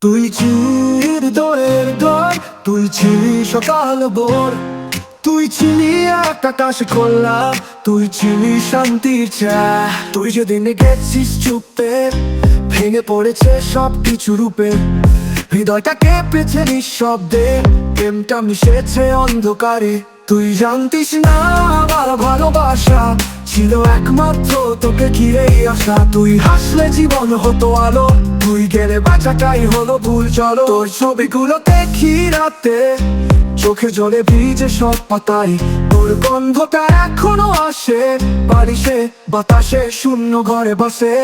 তুই ছিলি হৃদয়ের দর, তুই ছিলি সকাল ভোর, তুই ছিলি এক আকাশে খোলা, তুই ছিলি শান্তির ছায়া। তুই যেদিন গেছিস চুপে, ভেঙে পড়েছে সব কিছু রূপে, হৃদয়টা কেঁপেছে নিঃশব্দে, প্রেমটা মিশেছে অন্ধকারে। তুই জানতিস না আমার ভালোবাসা ছিল একমাত্র তোকে ঘিরেই আসা। তুই হাসলে জীবন হতো আলো, তুই গেলে বাঁচাটাই হলো ভুল। চলো তোর ছবিগুলো দেখি রাতে, চোখে জলে ভিজে সব পাতায়, তোর গন্ধটা এখনো আসে বারিশে বাতাসে শূন্য ঘরে বসে।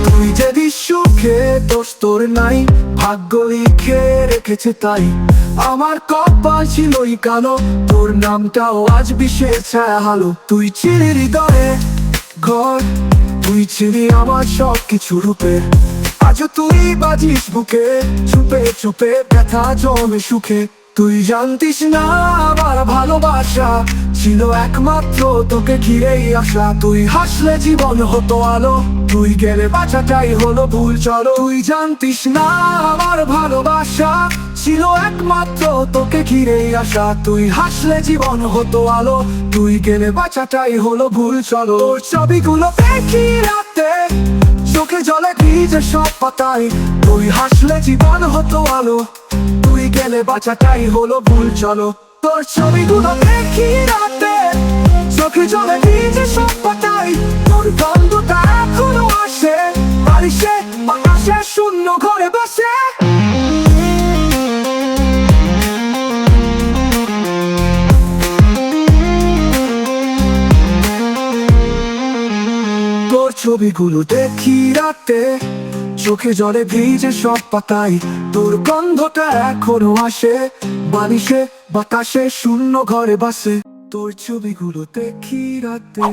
তুই যদি সুখে দোষ তোর নাই, ভাগ্য লিখে রেখেছে তাই। আমার কপাল ছিলই কালো, তোর নামটাও আজ বিষে ছায়া হালো। তুই ছিলি হৃদয়ে ঘর, তুই ছিলি আমার সব কিছু রূপে, আজও তুই বাজিস বুকে, চুপে চুপে ব্যথা জমে সুখে। তুই জানতিস না আমার ভালোবাসা ছিল একমাত্র তোকে ঘিরেই আসা। তুই হাসলে জীবন হতো আলো, তুই গেলে বাঁচাটাই হলো ভুল। চলো তুই জানতিস না আমার ভালোবাসা ছিল একমাত্র তোকে ঘিরেই আসা। তুই হাসলে জীবন হতো আলো, তুই গেলে বাঁচাটাই হলো ভুল। চলো তোর ছবিগুলো দেখি রাতে, চোখে জলে ভিজে সব পাতায়, তুই হাসলে জীবন হতো আলো, তুই গেলে বাঁচাটাই হলো ভুল। চলো তোর ছবিগুলো দেখি রাতে, চোখে জলে ভিজে সব পাতায়, তোর গন্ধটা এখনো আসে বারিশে বাতাসে শূন্য ঘরে বসে। তোর ছবিগুলো দেখি রাতে, চোখে জলে ভিজে সব পাতায়, তোর গন্ধটা এখনো আসে বালিশে বাতাসে শূন্য ঘরে বাসে। তোর ছবিগুলো দেখি রাতে।